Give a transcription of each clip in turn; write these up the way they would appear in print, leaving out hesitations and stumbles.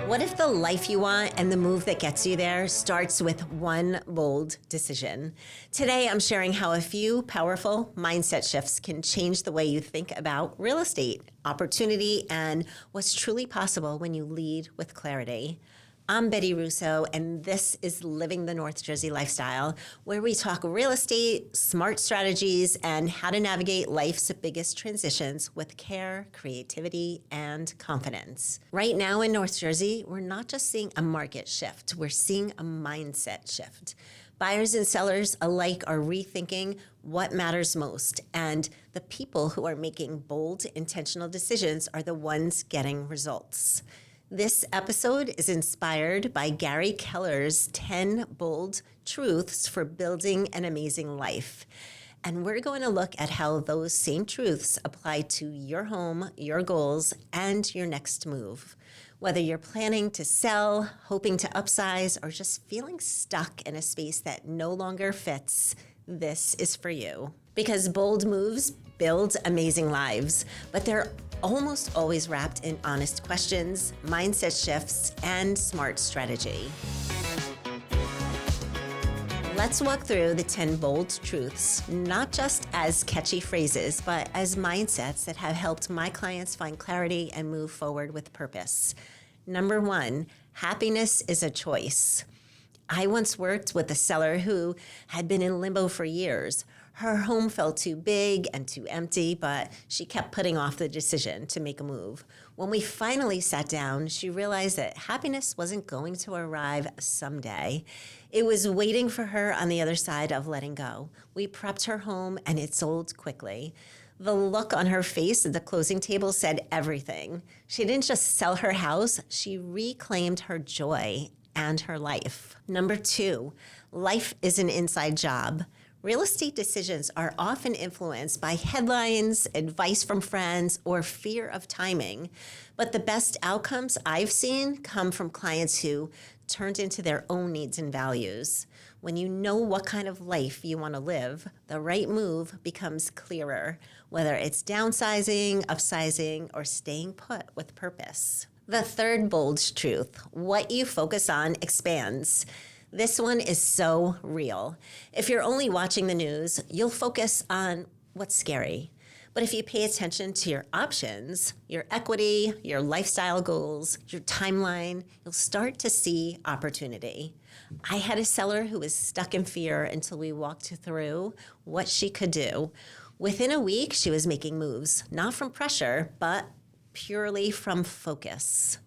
What if the life you want and the move that gets you there starts with one bold decision? Today, I'm sharing how a few powerful mindset shifts can change the way you think about real estate, opportunity, and what's truly possible when you lead with clarity. I'm Betti Russo, and this is Living the North Jersey Lifestyle, where we talk real estate, smart strategies, and how to navigate life's biggest transitions with care, creativity, and confidence. Right now in North Jersey, we're not just seeing a market shift, we're seeing a mindset shift. Buyers and sellers alike are rethinking what matters most, and the people who are making bold, intentional decisions are the ones getting results. This episode is inspired by Gary Keller's 10 Bold Truths for Building an Amazing Life. And we're going to look at how those same truths apply to your home, your goals, and your next move. Whether you're planning to sell, hoping to upsize, or just feeling stuck in a space that no longer fits, this is for you. Because bold moves build amazing lives, but they're almost always wrapped in honest questions, mindset shifts, and smart strategy. Let's walk through the 10 bold truths, not just as catchy phrases, but as mindsets that have helped my clients find clarity and move forward with purpose. Number 1, happiness is a choice. I once worked with a seller who had been in limbo for years. Her home felt too big and too empty, but she kept putting off the decision to make a move. When we finally sat down, she realized that happiness wasn't going to arrive someday. It was waiting for her on the other side of letting go. We prepped her home, and it sold quickly. The look on her face at the closing table said everything. She didn't just sell her house, she reclaimed her joy and her life. Number 2, life is an inside job. Real estate decisions are often influenced by headlines, advice from friends, or fear of timing. But the best outcomes I've seen come from clients who turned into their own needs and values. When you know what kind of life you want to live, the right move becomes clearer, whether it's downsizing, upsizing, or staying put with purpose. The third bold truth, what you focus on expands. This one is so real. If you're only watching the news, you'll focus on what's scary. But if you pay attention to your options, your equity, your lifestyle goals, your timeline, you'll start to see opportunity. I had a seller who was stuck in fear until we walked through what she could do. Within a week, she was making moves, not from pressure, but purely from focus.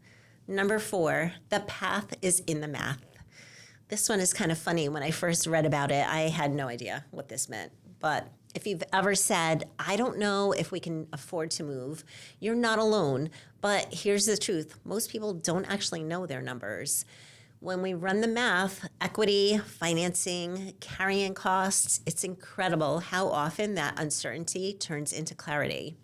Number 4, the path is in the math. This one is kind of funny. When I first read about it, I had no idea what this meant. But if you've ever said, I don't know if we can afford to move, you're not alone. But here's the truth. Most people don't actually know their numbers. When we run the math, equity, financing, carrying costs, it's incredible how often that uncertainty turns into clarity.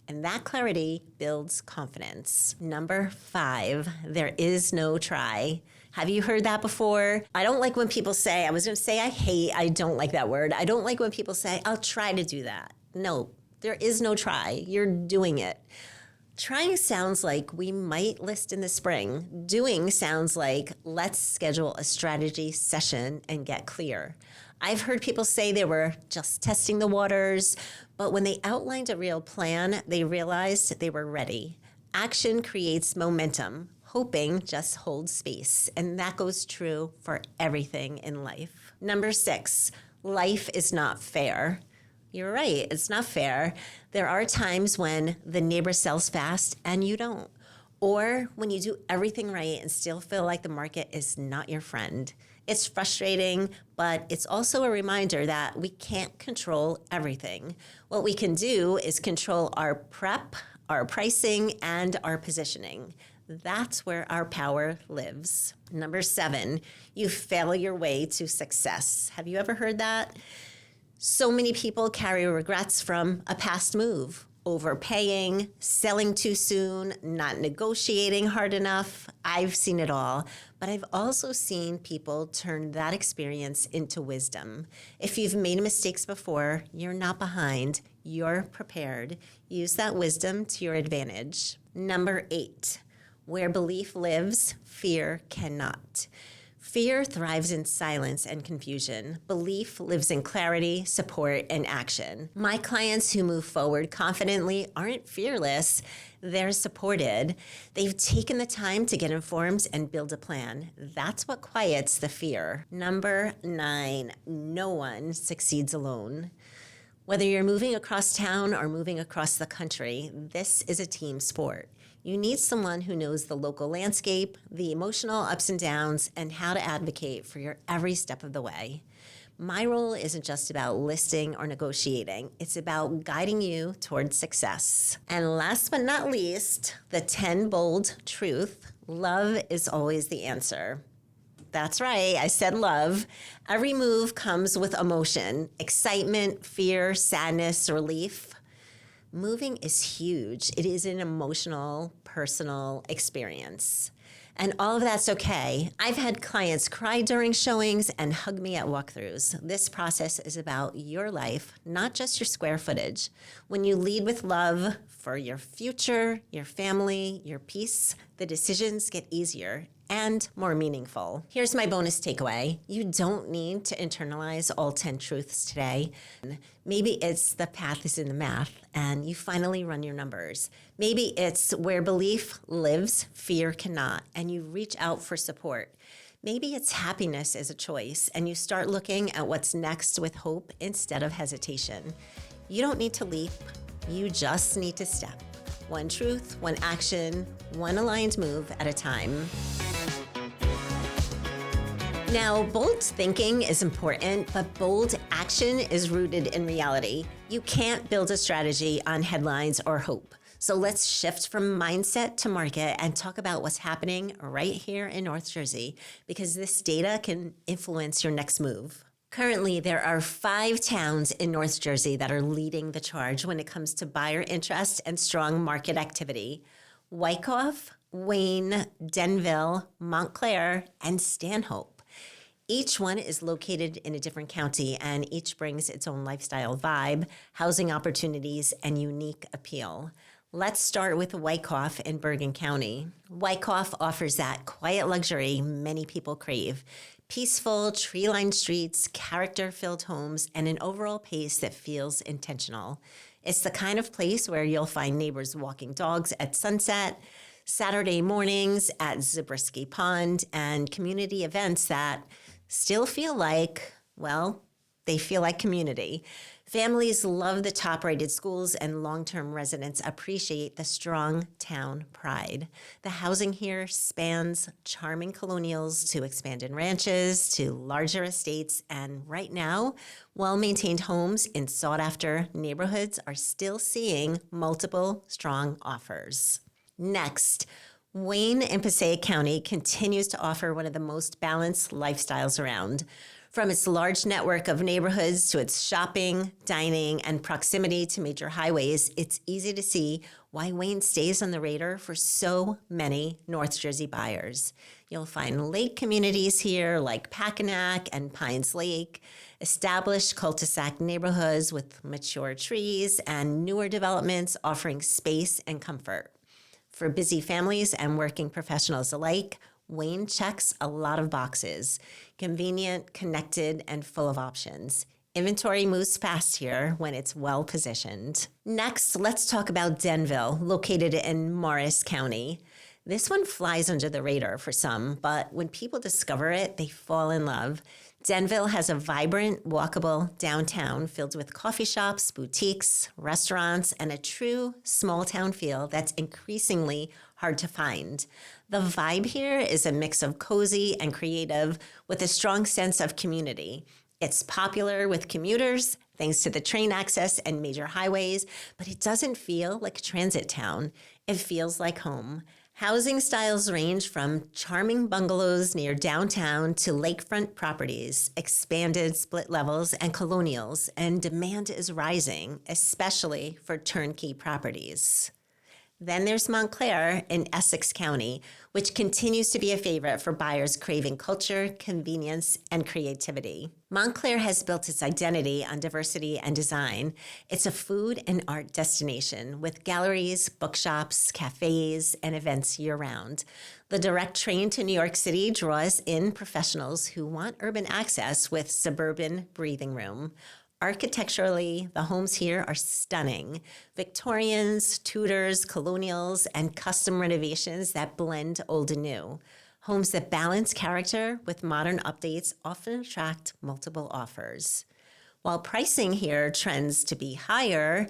And that clarity builds confidence. Number 5, there is no try. Have you heard that before? I don't like when people say, I don't like that word. I don't like when people say, I'll try to do that. No, there is no try. You're doing it. Trying sounds like we might list in the spring. Doing sounds like let's schedule a strategy session and get clear. I've heard people say they were just testing the waters, but when they outlined a real plan, they realized they were ready. Action creates momentum. Hoping just holds space, and that goes true for everything in life. Number 6, life is not fair. You're right, it's not fair. There are times when the neighbor sells fast and you don't, or when you do everything right and still feel like the market is not your friend. It's frustrating, but it's also a reminder that we can't control everything. What we can do is control our prep, our pricing, and our positioning. That's where our power lives. Number 7, you fail your way to success. Have you ever heard that? So many people carry regrets from a past move. Overpaying, selling too soon, not negotiating hard enough. I've seen it all, but I've also seen people turn that experience into wisdom. If you've made mistakes before, you're not behind, you're prepared. Use that wisdom to your advantage. Number 8, Where belief lives, fear cannot. Fear thrives in silence and confusion. Belief lives in clarity, support, and action. My clients who move forward confidently aren't fearless. They're supported. They've taken the time to get informed and build a plan. That's what quiets the fear. Number 9, no one succeeds alone. Whether you're moving across town or moving across the country, this is a team sport. You need someone who knows the local landscape, the emotional ups and downs, and how to advocate for your every step of the way. My role isn't just about listing or negotiating. It's about guiding you towards success. And last but not least, the 10 bold truth: love is always the answer. That's right, I said love. Every move comes with emotion: excitement, fear, sadness, relief. Moving is huge. It is an emotional, personal experience. And all of that's okay. I've had clients cry during showings and hug me at walkthroughs. This process is about your life, not just your square footage. When you lead with love for your future, your family, your peace, the decisions get easier and more meaningful. Here's my bonus takeaway. You don't need to internalize all 10 truths today. Maybe it's the path is in the math and you finally run your numbers. Maybe it's where belief lives, fear cannot, and you reach out for support. Maybe it's happiness as a choice and you start looking at what's next with hope instead of hesitation. You don't need to leap, you just need to step. One truth, one action, one aligned move at a time. Now, bold thinking is important, but bold action is rooted in reality. You can't build a strategy on headlines or hope. So let's shift from mindset to market and talk about what's happening right here in North Jersey, because this data can influence your next move. Currently, there are 5 towns in North Jersey that are leading the charge when it comes to buyer interest and strong market activity: Wyckoff, Wayne, Denville, Montclair, and Stanhope. Each one is located in a different county, and each brings its own lifestyle vibe, housing opportunities, and unique appeal. Let's start with Wyckoff in Bergen County. Wyckoff offers that quiet luxury many people crave: peaceful, tree-lined streets, character-filled homes, and an overall pace that feels intentional. It's the kind of place where you'll find neighbors walking dogs at sunset, Saturday mornings at Zabriskie Pond, and community events that still feel like, well, they feel like community. Families love the top-rated schools, and long-term residents appreciate the strong town pride. The housing here spans charming colonials to expanded ranches to larger estates, and right now, well-maintained homes in sought-after neighborhoods are still seeing multiple strong offers. Next, Wayne in Passaic County continues to offer one of the most balanced lifestyles around. From its large network of neighborhoods to its shopping, dining, and proximity to major highways, it's easy to see why Wayne stays on the radar for so many North Jersey buyers. You'll find lake communities here like Packanack and Pines Lake, established cul-de-sac neighborhoods with mature trees, and newer developments offering space and comfort. For busy families and working professionals alike, Wayne checks a lot of boxes: convenient, connected, and full of options. Inventory moves fast here when it's well positioned. Next, let's talk about Denville, located in Morris County. This one flies under the radar for some, but when people discover it, they fall in love. Denville has a vibrant, walkable downtown filled with coffee shops, boutiques, restaurants, and a true small-town feel that's increasingly hard to find. The vibe here is a mix of cozy and creative with a strong sense of community. It's popular with commuters thanks to the train access and major highways, but it doesn't feel like a transit town. It feels like home. Housing styles range from charming bungalows near downtown to lakefront properties, expanded split levels, and colonials, and demand is rising, especially for turnkey properties. Then there's Montclair in Essex County, which continues to be a favorite for buyers craving culture, convenience, and creativity. Montclair has built its identity on diversity and design. It's a food and art destination with galleries, bookshops, cafes, and events year-round. The direct train to New York City draws in professionals who want urban access with suburban breathing room. Architecturally, the homes here are stunning. Victorians, Tudors, colonials, and custom renovations that blend old and new. Homes that balance character with modern updates often attract multiple offers. While pricing here trends to be higher,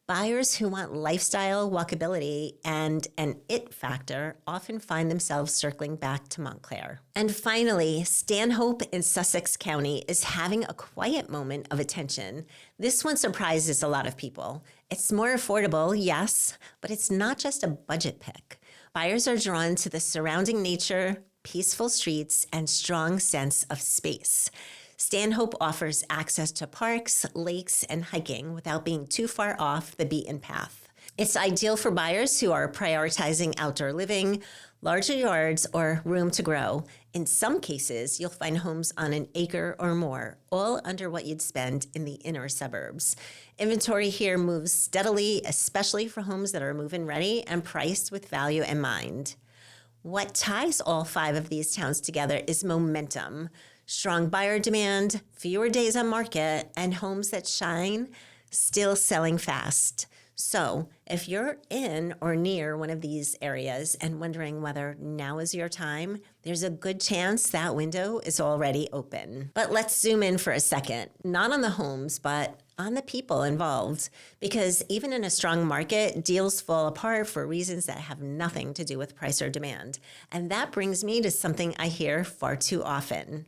buyers who want lifestyle, walkability, and an it factor often find themselves circling back to Montclair. And finally, Stanhope in Sussex County is having a quiet moment of attention. This one surprises a lot of people. It's more affordable, yes, but it's not just a budget pick. Buyers are drawn to the surrounding nature, peaceful streets, and strong sense of space. Stanhope offers access to parks, lakes, and hiking without being too far off the beaten path. It's ideal for buyers who are prioritizing outdoor living, larger yards, or room to grow. In some cases, you'll find homes on an acre or more, all under what you'd spend in the inner suburbs. Inventory here moves steadily, especially for homes that are move-in ready and priced with value in mind. What ties all 5 of these towns together is momentum. Strong buyer demand, fewer days on market, and homes that shine, still selling fast. So if you're in or near one of these areas and wondering whether now is your time, there's a good chance that window is already open. But let's zoom in for a second, not on the homes, but on the people involved. Because even in a strong market, deals fall apart for reasons that have nothing to do with price or demand. And that brings me to something I hear far too often.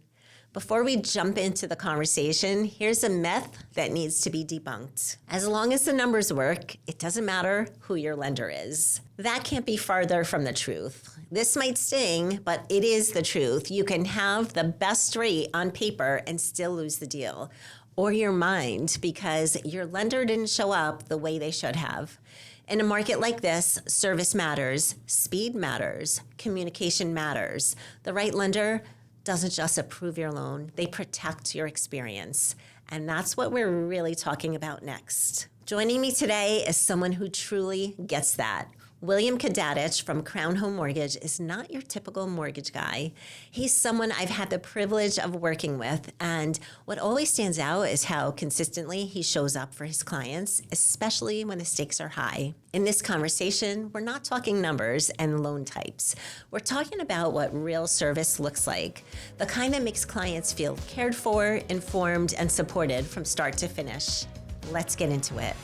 Before we jump into the conversation, here's a myth that needs to be debunked. As long as the numbers work, it doesn't matter who your lender is. That can't be farther from the truth. This might sting, but it is the truth. You can have the best rate on paper and still lose the deal, or your mind, because your lender didn't show up the way they should have. In a market like this, service matters, speed matters, communication matters. The right lender doesn't just approve your loan, they protect your experience. And that's what we're really talking about next. Joining me today is someone who truly gets that. William Koedatich from Crown Home Mortgage is not your typical mortgage guy. He's someone I've had the privilege of working with, and what always stands out is how consistently he shows up for his clients, especially when the stakes are high. In this conversation, we're not talking numbers and loan types. We're talking about what real service looks like, the kind that makes clients feel cared for, informed, and supported from start to finish. Let's get into it.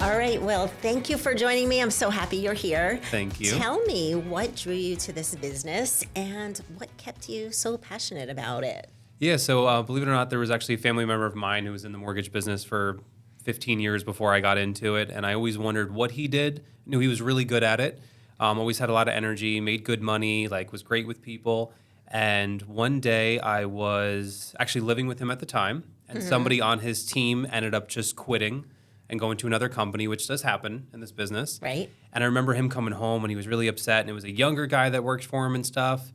All right, well, thank you for joining me. I'm so happy you're here. Thank you. Tell me what drew you to this business and what kept you so passionate about it. Yeah, so believe it or not, there was actually a family member of mine who was in the mortgage business for 15 years before I got into it, and I always wondered what he did. Knew he was really good at it, always had a lot of energy, made good money, was great with people. And one day I was actually living with him at the time, and somebody on his team ended up just quitting and going to another company, which does happen in this business. Right. And I remember him coming home and he was really upset, and it was a younger guy that worked for him and stuff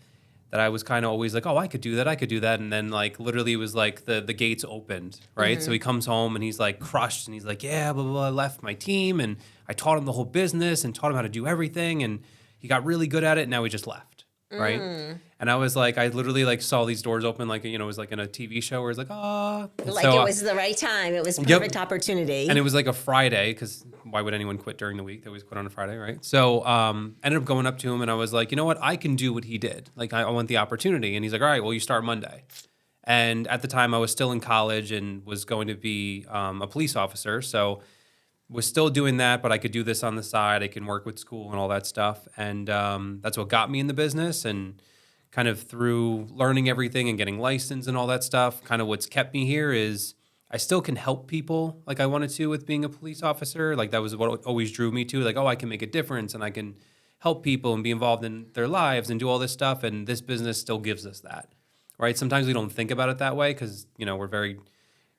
that I was kind of always like, oh, I could do that. And then literally it was the gates opened, right? So he comes home and he's crushed, and he's like, yeah, blah, blah, blah, I left my team and I taught him the whole business and taught him how to do everything. And he got really good at it, and now he just left, right? And I was I literally saw these doors open it was in a TV show where it's ah. It was the right time. It was perfect opportunity. And it was a Friday, because why would anyone quit during the week? They always quit on a Friday, right? So ended up going up to him, and I was like, you know what? I can do what he did. I want the opportunity. And he's like, all right, well, you start Monday. And at the time, I was still in college and was going to be a police officer. So was still doing that, but I could do this on the side. I can work with school and all that stuff. And that's what got me in the business. And kind of through learning everything and getting licensed and all that stuff, kind of what's kept me here is I still can help people like I wanted to with being a police officer. That was what always drew me to, I can make a difference and I can help people and be involved in their lives and do all this stuff. And this business still gives us that, right? Sometimes we don't think about it that way because, we're very,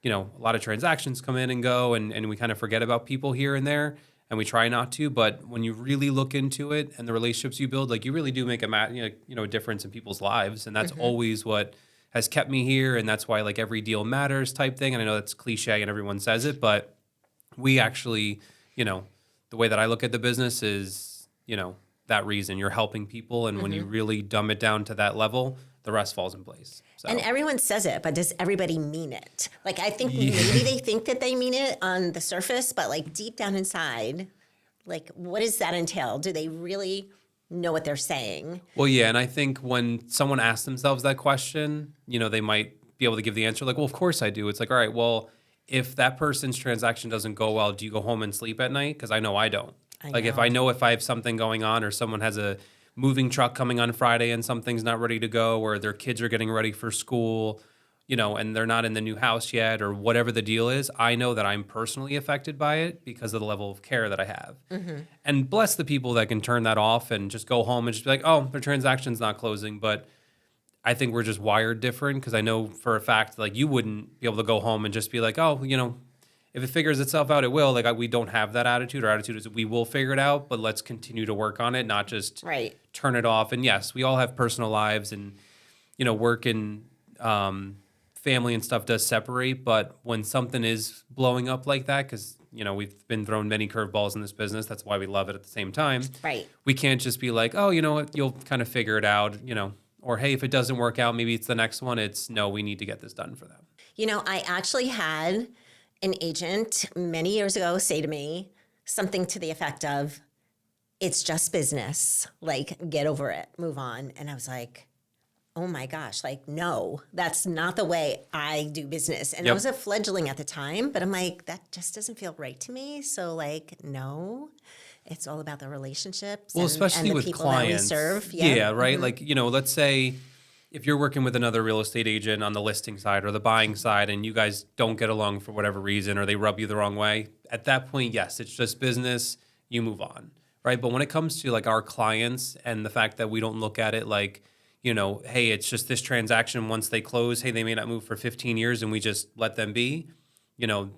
a lot of transactions come in and go, and we kind of forget about people here and there, and we try not to. But when you really look into it and the relationships you build, like you really do make a difference in people's lives, and that's always what has kept me here, and that's why like every deal matters type thing. And I know that's cliche and everyone says it, but we actually, the way that I look at the business is, that reason you're helping people, and when you really dumb it down to that level, the rest falls in place. So. And everyone says it, but does everybody mean it? Like, I think maybe they think that they mean it on the surface, but like deep down inside, like, what does that entail? Do they really know what they're saying? Well, yeah. And I think when someone asks themselves that question, they might be able to give the answer like, well, of course I do. It's like, all right, well, if that person's transaction doesn't go well, do you go home and sleep at night? Because I know I don't. If I have something going on, or someone has a moving truck coming on Friday and something's not ready to go, or their kids are getting ready for school, and they're not in the new house yet, or whatever the deal is, I know that I'm personally affected by it because of the level of care that I have. And bless the people that can turn that off and just go home and just be like, oh, their transaction's not closing. But I think we're just wired different, because I know for a fact, like, you wouldn't be able to go home and just be like, oh, if it figures itself out, it will. Like, we don't have that attitude. Our attitude is we will figure it out, but let's continue to work on it, not just turn it off. And yes, we all have personal lives, and, work and family and stuff does separate. But when something is blowing up like that, because, we've been thrown many curveballs in this business. That's why we love it at the same time. Right. We can't just be like, oh, you know what, you'll kind of figure it out, or hey, if it doesn't work out, maybe it's the next one. It's no, we need to get this done for them. I actually had an agent many years ago say to me something to the effect of, it's just business, like, get over it, move on. And I was like, oh my gosh, like, no, that's not the way I do business. And I was a fledgling at the time, but I'm like, that just doesn't feel right to me. So like, no, it's all about the relationships. Well, especially and the with people clients. that we serve. Yeah, right. Like, let's say if you're working with another real estate agent on the listing side or the buying side, and you guys don't get along for whatever reason, or they rub you the wrong way, at that point, yes, it's just business. You move on, right? But when it comes to like our clients and the fact that we don't look at it like, hey, it's just this transaction. Once they close, hey, they may not move for 15 years, and we just let them be.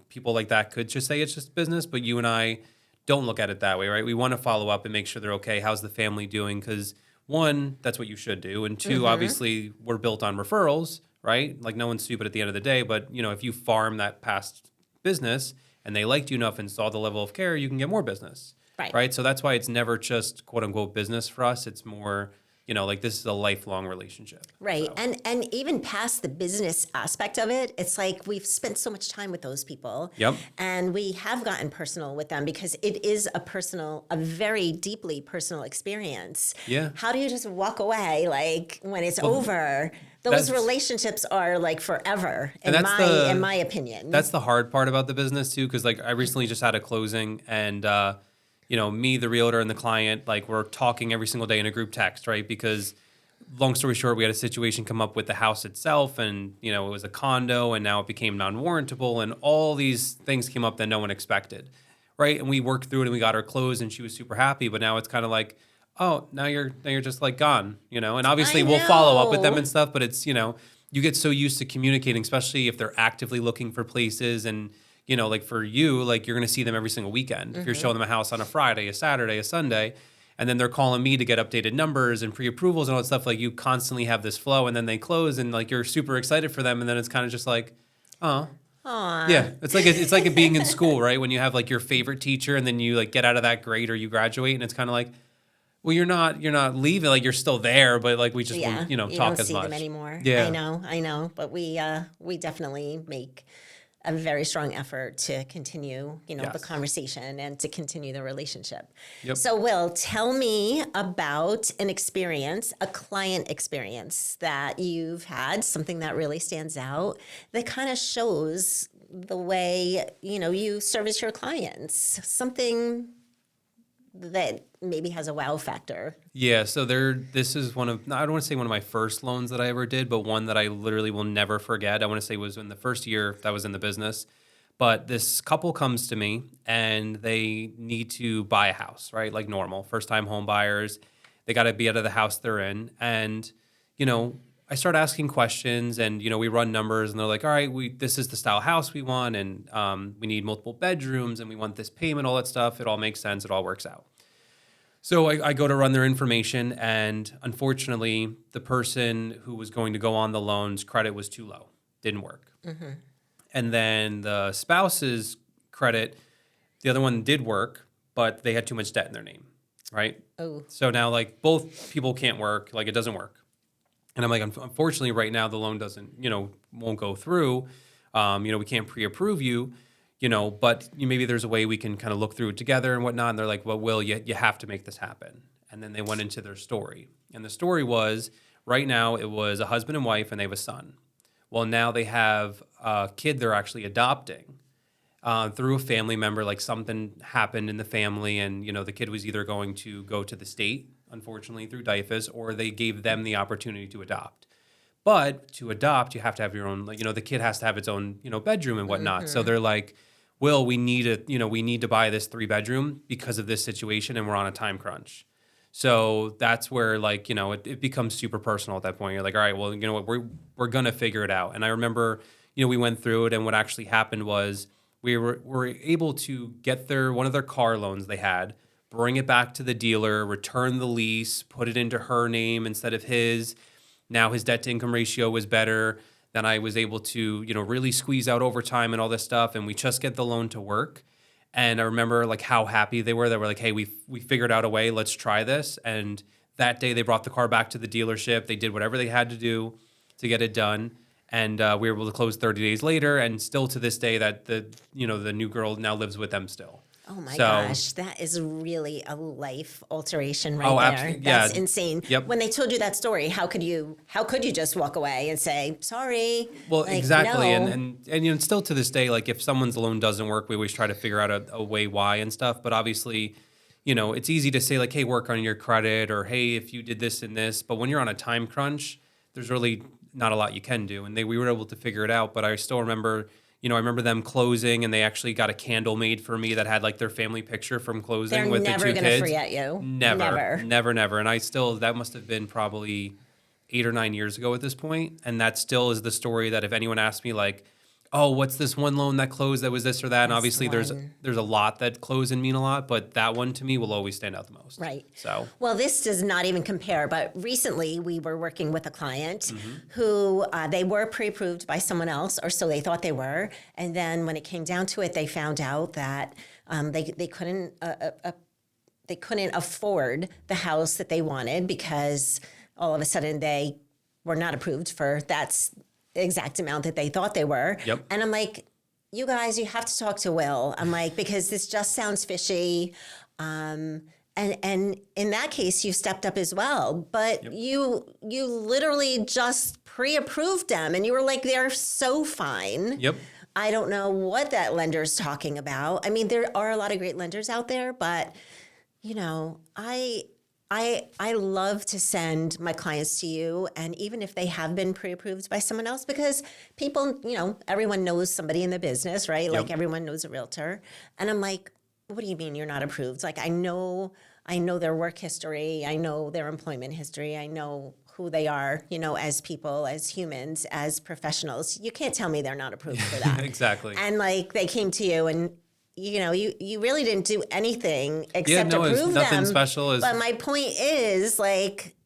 People like that could just say it's just business, but you and I don't look at it that way, right? We want to follow up and make sure they're okay. How's the family doing? Because one, that's what you should do. And two, obviously, we're built on referrals, right? Like, no one's stupid at the end of the day. But, if you farm that past business and they liked you enough and saw the level of care, you can get more business, right? So that's why it's never just quote unquote business for us. It's more, like, this is a lifelong relationship. Right. So. And even past the business aspect of it, it's like we've spent so much time with those people. Yep. And we have gotten personal with them, because it is a very deeply personal experience. Yeah. How do you just walk away, like, when it's over? Those relationships are like forever, in my opinion. That's the hard part about the business too, because like I recently just had a closing, and me, the realtor, and the client, like, we're talking every single day in a group text, right? Because long story short, we had a situation come up with the house itself, and, it was a condo, and now it became non-warrantable, and all these things came up that no one expected, right? And we worked through it, and we got her closed, and she was super happy. But now it's kind of like, oh, now you're just like gone, and obviously we'll follow up with them and stuff, but it's, you get so used to communicating, especially if they're actively looking for places. And like for you, like, you're going to see them every single weekend. If you're showing them a house on a Friday, a Saturday, a Sunday, and then they're calling me to get updated numbers and pre-approvals and all that stuff, like, you constantly have this flow, and then they close, and like, you're super excited for them. And then it's kind of just like, oh, yeah. It's like it being in school, right? When you have like your favorite teacher, and then you like get out of that grade or you graduate, and it's kind of like, well, you're not leaving, like, you're still there, but like, we just won't, talk as much. You don't see them anymore. Yeah. I know. But we definitely make a very strong effort to continue, the conversation and to continue the relationship. Yep. So, Will, tell me about an experience, a client experience that you've had, something that really stands out, that kind of shows the way, you service your clients, something that maybe has a wow factor. Yeah, so this is I don't want to say one of my first loans that I ever did, but one that I literally will never forget. I want to say was in the first year that I was in the business. But this couple comes to me, and they need to buy a house, right? Like normal, first-time home buyers. They got to be out of the house they're in. And, I start asking questions, and we run numbers, and they're like, all right, this is the style house we want, and we need multiple bedrooms, and we want this payment, all that stuff. It all makes sense. It all works out. So I go to run their information, and unfortunately, the person who was going to go on the loan's credit was too low. Didn't work. And then the spouse's credit, the other one did work, but they had too much debt in their name, right? Oh. So now, like, both people can't work. Like, it doesn't work. And I'm like, unfortunately, right now, the loan won't go through. We can't pre-approve you, but maybe there's a way we can kind of look through it together and whatnot. And they're like, well, Will, you have to make this happen. And then they went into their story. And the story was, right now, it was a husband and wife, and they have a son. Well, now they have a kid they're actually adopting through a family member. Like, something happened in the family, and, the kid was either going to go to the state, unfortunately, through DIFAS, or they gave them the opportunity to adopt. But to adopt, you have to have your own, the kid has to have its own, bedroom and whatnot. So they're like, Will, we need to buy this 3-bedroom because of this situation, and we're on a time crunch. So that's where, like, it becomes super personal at that point. You're like, all right, well, you know what, we're going to figure it out. And I remember, we went through it, and what actually happened was we were able to get one of their car loans they had, bring it back to the dealer, return the lease, put it into her name instead of his. Now his debt to income ratio was better. Then I was able to, really squeeze out overtime and all this stuff, and we just get the loan to work. And I remember, like, how happy they were. They were like, hey, we figured out a way. Let's try this. And that day they brought the car back to the dealership. They did whatever they had to do to get it done. And we were able to close 30 days later. And still to this day, that the new girl now lives with them still. Oh my gosh, that is really a life alteration right there. Absolutely. That's Yeah. insane. Yep. When they told you that story, how could you just walk away and say, sorry? Well, Like, exactly. no. And still to this day, like, if someone's loan doesn't work, we always try to figure out a way why and stuff. But obviously, it's easy to say, like, hey, work on your credit, or hey, if you did this and this. But when you're on a time crunch, there's really not a lot you can do. And we were able to figure it out. But I still remember, I remember them closing, and they actually got a candle made for me that had, like, their family picture from closing They're with the 2 never kids. going to forget you. Never. And that must have been probably 8 or 9 years ago at this point. And that still is the story that if anyone asks me, like, oh, what's this one loan that closed that was this or that? And obviously there's a lot that close and mean a lot, but that one to me will always stand out the most. Right. So, well, this does not even compare, but recently we were working with a client who they were pre-approved by someone else, or so they thought they were. And then when it came down to it, they found out that they couldn't afford the house that they wanted, because all of a sudden they were not approved for that exact amount that they thought they were. Yep. And I'm like, you guys, you have to talk to Will. I'm like, because this just sounds fishy. And in that case, you stepped up as well. But you literally just pre-approved them, and you were like, they're so fine. Yep. I don't know what that lender's talking about. I mean, there are a lot of great lenders out there, but I love to send my clients to you, and even if they have been pre-approved by someone else, because people, everyone knows somebody in the business, right? Like, everyone knows a realtor. And I'm like, what do you mean you're not approved? Like, I know their work history. I know their employment history. I know who they are, as people, as humans, as professionals. You can't tell me they're not approved for that. Exactly. And, like, they came to you, and you really didn't do anything except approve nothing them. special. But my point is, like,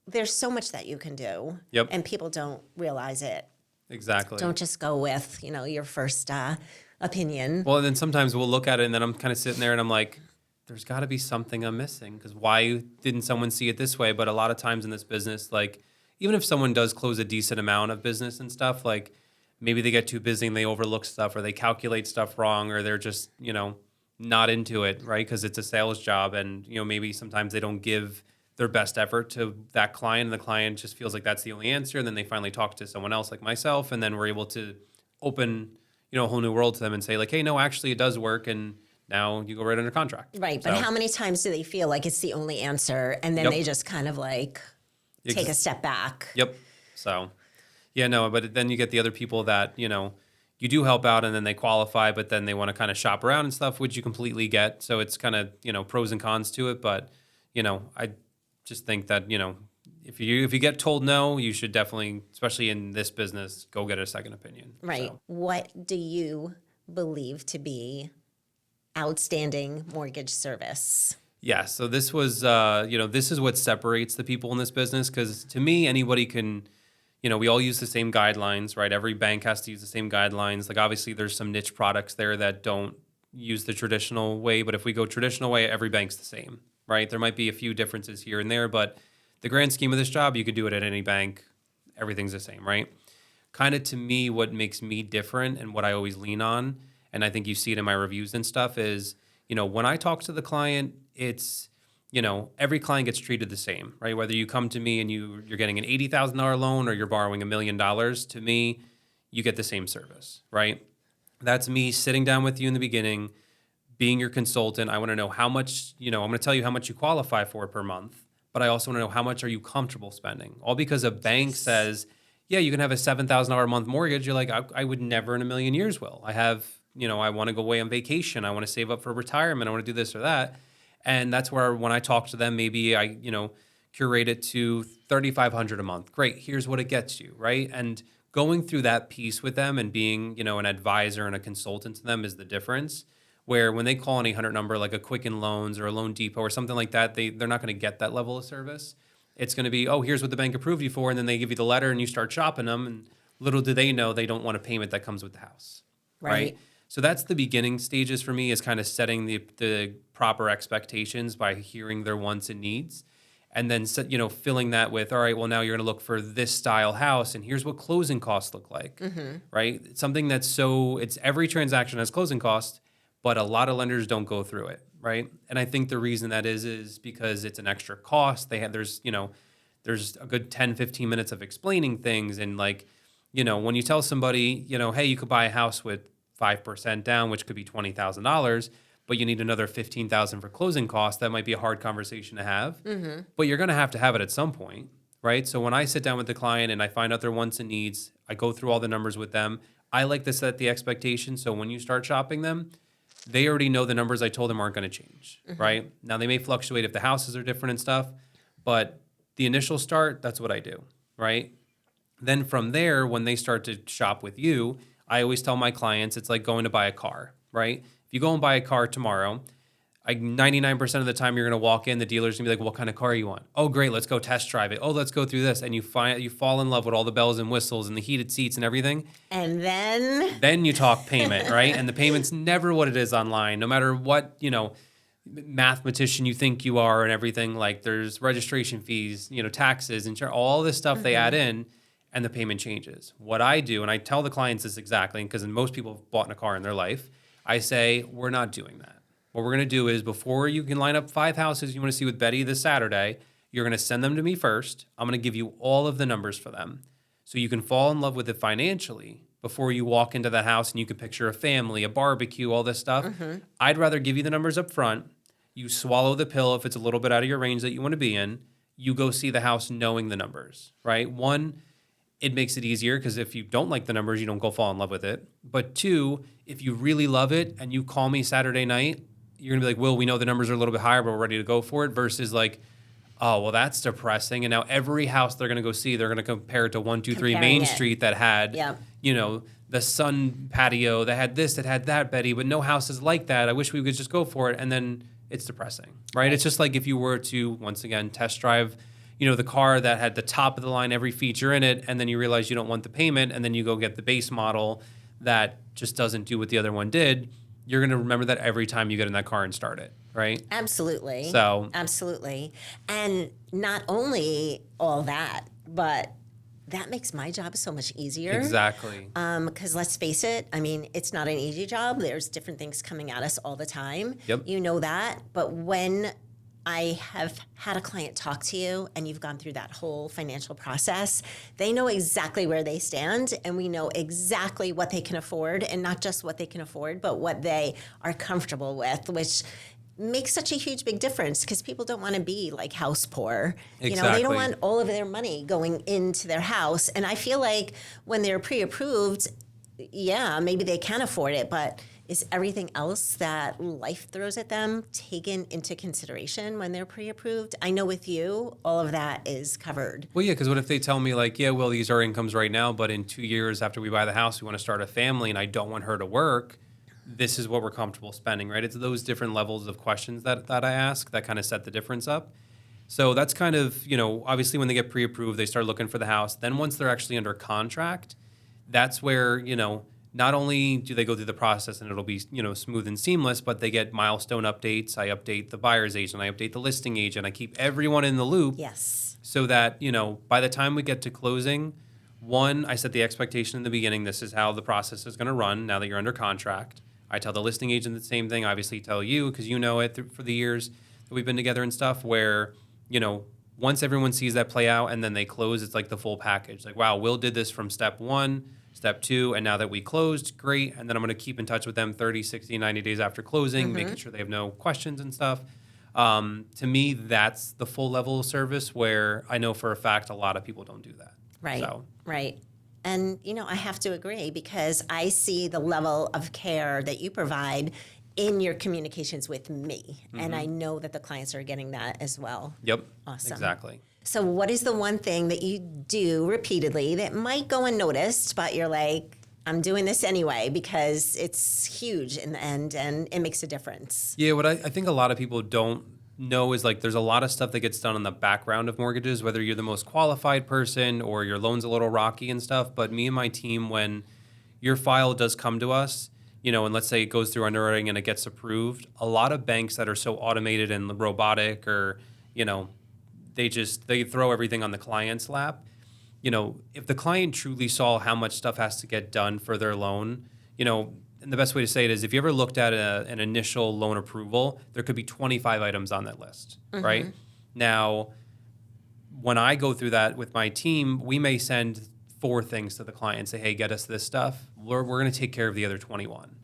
there's so much that you can do. Yep. And people don't realize it. Exactly. Don't just go with, your first opinion. Well, and then sometimes we'll look at it, and then I'm kind of sitting there, and I'm like, there's got to be something I'm missing, because why didn't someone see it this way? But a lot of times in this business, like, even if someone does close a decent amount of business and stuff, like, maybe they get too busy and they overlook stuff, or they calculate stuff wrong, or they're just, not into it, right? Because it's a sales job, and, maybe sometimes they don't give their best effort to that client, and the client just feels like that's the only answer. And then they finally talk to someone else like myself, and then we're able to open, a whole new world to them and say, like, hey, no, actually it does work. And now you go right under contract. Right. But how many times do they feel like it's the only answer, and then they just kind of like take a step back? Yep. So, yeah, no, but then you get the other people that, you do help out, and then they qualify, but then they want to kind of shop around and stuff, which you completely get. So it's kind of, pros and cons to it. But, I just think that, if you get told no, you should definitely, especially in this business, go get a second opinion. Right. So, What do you believe to be outstanding mortgage service? yeah. So this was, this is what separates the people in this business. Because to me, anybody can, we all use the same guidelines, right? Every bank has to use the same guidelines. Like obviously, there's some niche products there that don't use the traditional way. But if we go traditional way, every bank's the same, right? There might be a few differences here and there, but the grand scheme of this job, you could do it at any bank. Everything's the same, right? Kind of to me, what makes me different and what I always lean on, and I think you see it in my reviews and stuff, is, when I talk to the client, it's, every client gets treated the same, right? Whether you come to me and you're getting an $80,000 loan or you're borrowing $1 million, to me, you get the same service, right? That's me sitting down with you in the beginning, being your consultant. I want to know how much, I'm going to tell you how much you qualify for per month, but I also want to know how much are you comfortable spending? All because a bank says, yeah, you can have a $7,000 a month mortgage. You're like, I would never in a million years will. I have, I want to go away on vacation. I want to save up for retirement. I want to do this or that. And that's where when I talk to them, maybe I, curate it to $3,500 a month. Great. Here's what it gets you, right? And going through that piece with them and being, an advisor and a consultant to them is the difference. Where when they call an 800 number like a Quicken Loans or a Loan Depot or something like that, they're not going to get that level of service. It's going to be, oh, here's what the bank approved you for, and then they give you the letter and you start shopping them, and little do they know they don't want a payment that comes with the house, right? So that's the beginning stages for me, is kind of setting the proper expectations by hearing their wants and needs, and then filling that with, all right, well, now you're going to look for this style house, and here's what closing costs look like, right? It's something that's it's every transaction has closing costs, but a lot of lenders don't go through it, right? And I think the reason that is because it's an extra cost. There's a good 10, 15 minutes of explaining things. And when you tell somebody, hey, you could buy a house with 5% down, which could be $20,000, but you need another $15,000 for closing costs, that might be a hard conversation to have. But you're going to have it at some point, right? So when I sit down with the client and I find out their wants and needs, I go through all the numbers with them. I like to set the expectation. So when you start shopping them, they already know the numbers I told them aren't going to change, right? Now, they may fluctuate if the houses are different and stuff, but the initial start, that's what I do, right? Then from there, when they start to shop with you, I always tell my clients, it's like going to buy a car, right? If you go and buy a car tomorrow, 99% of the time you're going to walk in, the dealer's going to be like, what kind of car you want? Oh, great, let's go test drive it. Oh, let's go through this. And you fall in love with all the bells and whistles and the heated seats and everything. And then you talk payment, right? And the payment's never what it is online, no matter what, mathematician you think you are and everything. Like there's registration fees, taxes, insurance, all this stuff they add in, and the payment changes. What I do, and I tell the clients this exactly, because most people have bought a car in their life, I say, we're not doing that. What we're going to do is, before you can line up 5 houses you want to see with Betti this Saturday, you're going to send them to me first. I'm going to give you all of the numbers for them, so you can fall in love with it financially before you walk into that house and you can picture a family, a barbecue, all this stuff. I'd rather give you the numbers up front. You swallow the pill if it's a little bit out of your range that you want to be in. You go see the house knowing the numbers, right? One, it makes it easier because if you don't like the numbers, you don't go fall in love with it. But two, if you really love it and you call me Saturday night, you're going to be like, Will, we know the numbers are a little bit higher, but we're ready to go for it, versus like, oh, well, that's depressing. And now every house they're going to go see, they're going to compare it to 123 Main Street that had, the sun patio, that had this, that had that, Betti, but no house is like that. I wish we could just go for it. And then it's depressing, right? It's just like if you were to, once again, test drive, the car that had the top of the line, every feature in it, and then you realize you don't want the payment, and then you go get the base model that just doesn't do what the other one did. You're going to remember that every time you get in that car and start it, right? Absolutely. So absolutely. And not only all that, but that makes my job so much easier. Exactly. Because let's face it, I mean, it's not an easy job. There's different things coming at us all the time. Yep. You know that. But when I have had a client talk to you and you've gone through that whole financial process, they know exactly where they stand, and we know exactly what they can afford, and not just what they can afford, but what they are comfortable with, which makes such a huge big difference, because people don't want to be like house poor. Exactly. They don't want all of their money going into their house. And I feel like when they're pre-approved, yeah, maybe they can afford it, but Is everything else that life throws at them taken into consideration when they're pre-approved? I know with you, all of that is covered. Well, yeah, because what if they tell me like, yeah, well, these are incomes right now, but in 2 years after we buy the house, we want to start a family and I don't want her to work. This is what we're comfortable spending, right? It's those different levels of questions that I ask that kind of set the difference up. So that's kind of, obviously when they get pre-approved, they start looking for the house. Then once they're actually under contract, that's where, not only do they go through the process and it'll be, smooth and seamless, but they get milestone updates. I update the buyer's agent, I update the listing agent, I keep everyone in the loop. Yes. So that, by the time we get to closing, one, I set the expectation in the beginning, this is how the process is going to run now that you're under contract. I tell the listing agent the same thing, obviously tell you, because you know it for the years that we've been together and stuff, where, once everyone sees that play out and then they close, it's like the full package. Like, wow, Will did this from step 1, step 2, and now that we closed, great. And then I'm going to keep in touch with them 30, 60, 90 days after closing, making sure they have no questions and stuff. To me, that's the full level of service where I know for a fact a lot of people don't do that. Right, So, right. And, I have to agree because I see the level of care that you provide in your communications with me. And I know that the clients are getting that as well. yep, Awesome. exactly. So what is the one thing that you do repeatedly that might go unnoticed, but you're like, I'm doing this anyway because it's huge in the end and it makes a difference? Yeah, what I think a lot of people don't know is like there's a lot of stuff that gets done in the background of mortgages, whether you're the most qualified person or your loan's a little rocky and stuff. But me and my team, when your file does come to us, and let's say it goes through underwriting and it gets approved, a lot of banks that are so automated and robotic or, they throw everything on the client's lap. If the client truly saw how much stuff has to get done for their loan, and the best way to say it is if you ever looked at an initial loan approval, there could be 25 items on that list, right? Now, when I go through that with my team, we may send 4 things to the client and say, hey, get us this stuff. We're going to take care of the other 21,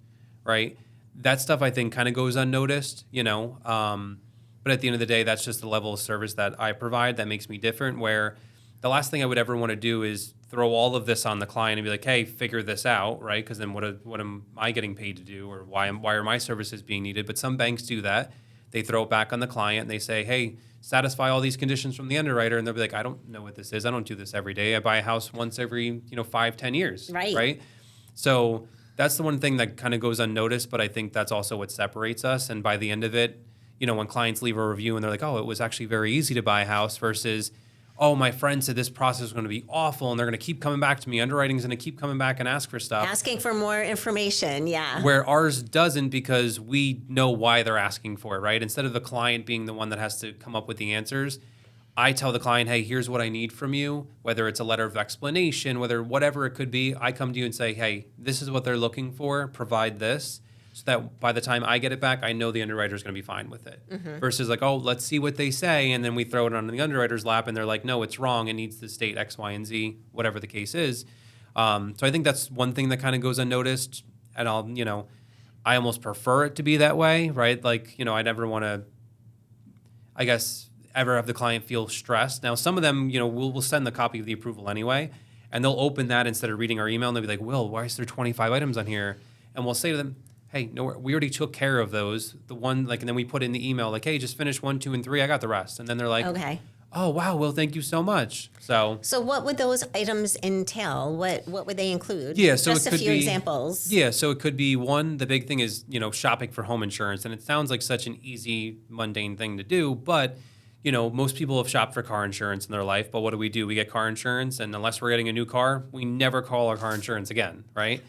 right? That stuff I think kind of goes unnoticed, but at the end of the day, that's just the level of service that I provide that makes me different, where the last thing I would ever want to do is throw all of this on the client and be like, hey, figure this out, right? Because then what am I getting paid to do, or why are my services being needed? But some banks do that. They throw it back on the client and they say, hey, satisfy all these conditions from the underwriter. And they'll be like, I don't know what this is. I don't do this every day. I buy a house once every, 5, 10 years. Right. So that's the one thing that kind of goes unnoticed, but I think that's also what separates us. And by the end of it, when clients leave a review and they're like, oh, it was actually very easy to buy a house versus, oh, my friend said this process is going to be awful and they're going to keep coming back to me. Underwriting's going to keep coming back and ask for stuff. Asking for more information, yeah. Where ours doesn't, because we know why they're asking for it, right? Instead of the client being the one that has to come up with the answers, I tell the client, hey, here's what I need from you, whether it's a letter of explanation, whatever it could be. I come to you and say, hey, this is what they're looking for, provide this. So that by the time I get it back, I know the underwriter is going to be fine with it. Versus like, oh, let's see what they say. And then we throw it on the underwriter's lap and they're like, no, it's wrong. It needs to state X, Y, and Z, whatever the case is. So I think that's one thing that kind of goes unnoticed. And I almost prefer it to be that way, right? Like, I never want to, I guess, ever have the client feel stressed. Now, some of them, we'll send the copy of the approval anyway. And they'll open that instead of reading our email. And they'll be like, Will, why is there 25 items on here? And we'll say to them, hey, no, we already took care of those. The one, and then we put in the email, hey, just finish 1, 2, and 3. I got the rest. And then they're like, okay. Oh, wow, Will, thank you so much. So what would those items entail? What would they include? Yeah, so just it could a few be examples. Yeah, so it could be one. The big thing is shopping for home insurance, and it sounds like such an easy, mundane thing to do, but most people have shopped for car insurance in their life. But what do? We get car insurance, and unless we're getting a new car, we never call our car insurance again, right?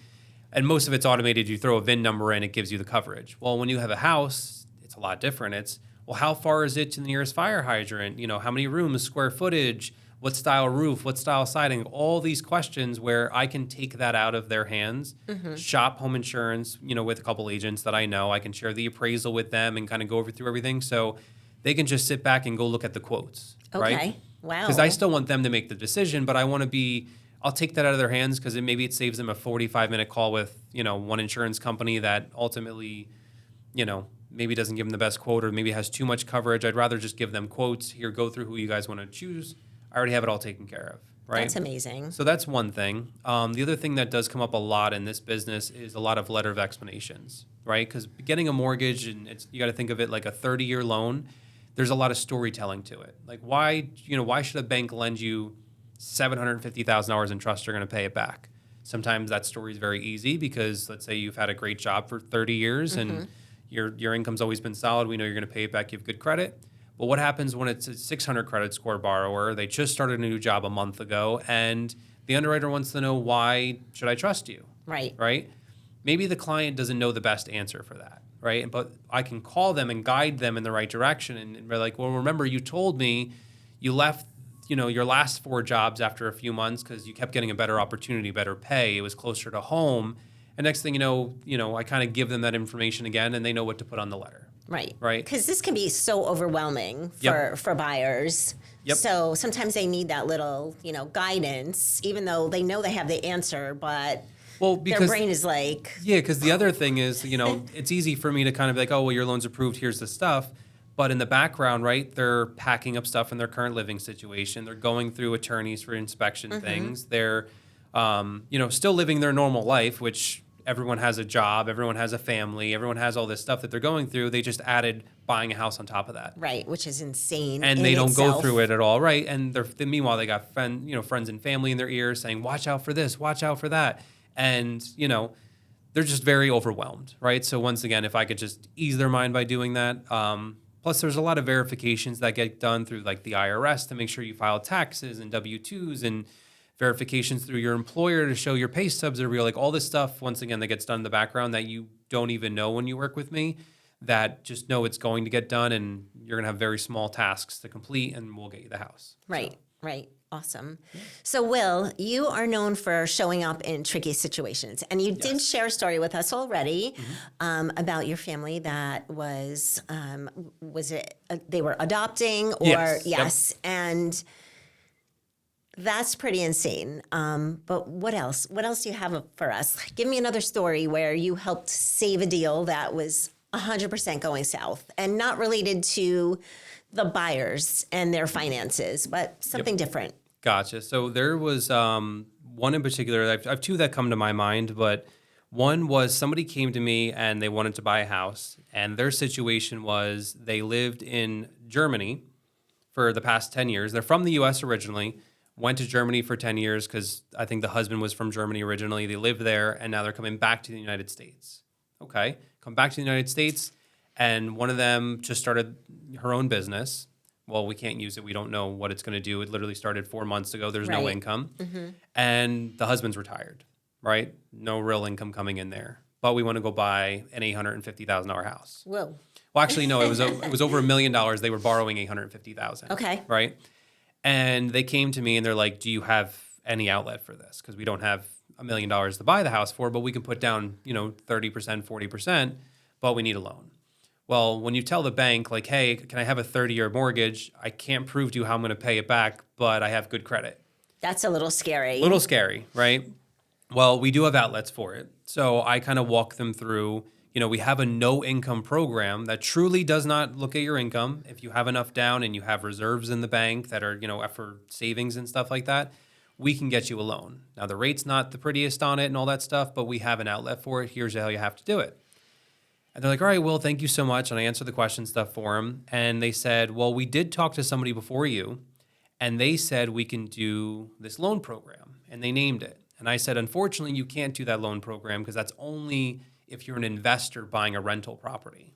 And most of it's automated. You throw a VIN number in, it gives you the coverage. Well, when you have a house, it's a lot different. It's, well, how far is it to the nearest fire hydrant? How many rooms, square footage, what style roof, what style siding? All these questions where I can take that out of their hands, shop home insurance, with a couple agents that I know. I can share the appraisal with them and kind of go through everything. So they can just sit back and go look at the quotes, right? Okay, wow. Because I still want them to make the decision, but I want to be... I'll take that out of their hands because maybe it saves them a 45-minute call with, one insurance company that ultimately, maybe doesn't give them the best quote or maybe has too much coverage. I'd rather just give them quotes. Here, go through who you guys want to choose. I already have it all taken care of. right? That's amazing. So that's one thing. The other thing that does come up a lot in this business is a lot of letter of explanations, right? Because getting a mortgage, and you got to think of it like a 30-year loan. There's a lot of storytelling to it. Like why should a bank lend you $750,000 in trust you're going to pay it back? Sometimes that story is very easy because let's say you've had a great job for 30 years and your income's always been solid. We know you're going to pay it back. You have good credit. But what happens when it's a 600 credit score borrower? They just started a new job a month ago, and the underwriter wants to know, why should I trust you? Right. Right? Maybe the client doesn't know the best answer for that, right? But I can call them and guide them in the right direction. And they're like, well, remember, you told me you left, your last 4 jobs after a few months because you kept getting a better opportunity, better pay. It was closer to home. And next thing you know, I kind of give them that information again, and they know what to put on the letter. Right. Right. Because this can be so overwhelming for buyers. Yep. So sometimes they need that little, guidance, even though they know they have the answer, but their brain is like... Yeah, because the other thing is, it's easy for me to kind of be like, oh, well, your loan's approved, here's the stuff. But in the background, right, they're packing up stuff in their current living situation. They're going through attorneys for inspection things. They're, still living their normal life, which everyone has a job, everyone has a family, everyone has all this stuff that they're going through. They just added buying a house on top of that. Right, which is insane. And they don't go through it at all, right? And meanwhile, they got friends and family in their ears saying, watch out for this, watch out for that. And, they're just very overwhelmed, right? So once again, if I could just ease their mind by doing that. Plus, there's a lot of verifications that get done through like the IRS to make sure you file taxes and W-2s and verifications through your employer to show your pay stubs are real. Like all this stuff, once again, that gets done in the background that you don't even know when you work with me, that just know it's going to get done and you're going to have very small tasks to complete and we'll get you the house. Right, right. Awesome. So, Will, you are known for showing up in tricky situations, and you did share a story with us already about your family that was it they were adopting or yes. And that's pretty insane. But what else? What else do you have for us? Give me another story where you helped save a deal that was 100% going south and not related to the buyers and their finances, but something different. Gotcha. So there was one in particular. I have 2 that come to my mind, but one was somebody came to me and they wanted to buy a house, and their situation was they lived in Germany for the past 10 years. They're from the U.S. originally, went to Germany for 10 years because I think the husband was from Germany originally. They lived there, and now they're coming back to the United States. Okay, come back to the United States, and one of them just started her own business. Well, we can't use it. We don't know what it's going to do. It literally started 4 months ago. There's no income. And the husband's retired, right? No real income coming in there. But we want to go buy an $850,000 house. Whoa. Well, actually, no, it was over $1 million. They were borrowing $850,000. Okay. Right? And they came to me and they're like, do you have any outlet for this? Because we don't have $1 million to buy the house for, but we can put down, 30%, 40%, but we need a loan. Well, when you tell the bank, like, hey, can I have a 30-year mortgage? I can't prove to you how I'm going to pay it back, but I have good credit. That's a little scary. A little scary, right? Well, we do have outlets for it. So I kind of walk them through, we have a no-income program that truly does not look at your income. If you have enough down and you have reserves in the bank that are, for savings and stuff like that, we can get you a loan. Now, the rate's not the prettiest on it and all that stuff, but we have an outlet for it. Here's how you have to do it. And they're like, all right, Will, thank you so much. And I answered the question stuff for them. And they said, well, we did talk to somebody before you, and they said we can do this loan program. And they named it. And I said, unfortunately, you can't do that loan program because that's only if you're an investor buying a rental property.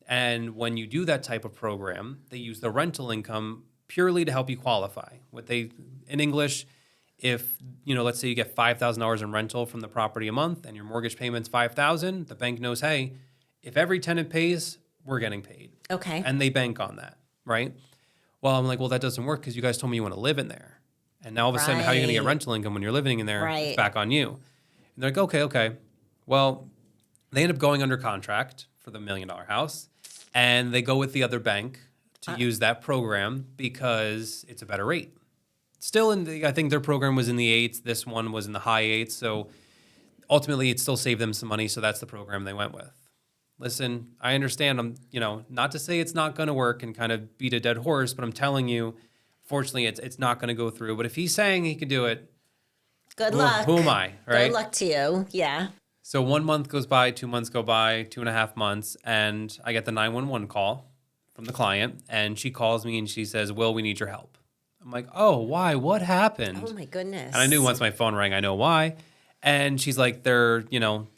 And when you do that type of program, they use the rental income purely to help you qualify. In English, if, let's say you get $5,000 in rental from the property a month and your mortgage payment's $5,000, the bank knows, hey, if every tenant pays, we're getting paid. Okay. And they bank on that, right? Well, I'm like, well, that doesn't work because you guys told me you want to live in there. And now all of a sudden, how are you going to get rental income when you're living in there? Right. It's back on you. And they're like, okay. Well, they end up going under contract for the $1 million house, and they go with the other bank to use that program because it's a better rate. Still, I think their program was in the 8s. This one was in the high 8s. So ultimately, it still saved them some money. So that's the program they went with. Listen, I understand. Not to say it's not going to work and kind of beat a dead horse, but I'm telling you, Fortunately, it's not going to go through. But if he's saying he can do it, Good luck. who am I, right? Good luck to you. Yeah. So 1 month goes by, 2 months go by, 2.5 months, and I get the 911 call from the client, and she calls me and she says, "Will, we need your help." I'm like, "Oh, why? What happened?" Oh my goodness. And I knew once my phone rang, I know why. And she's like, the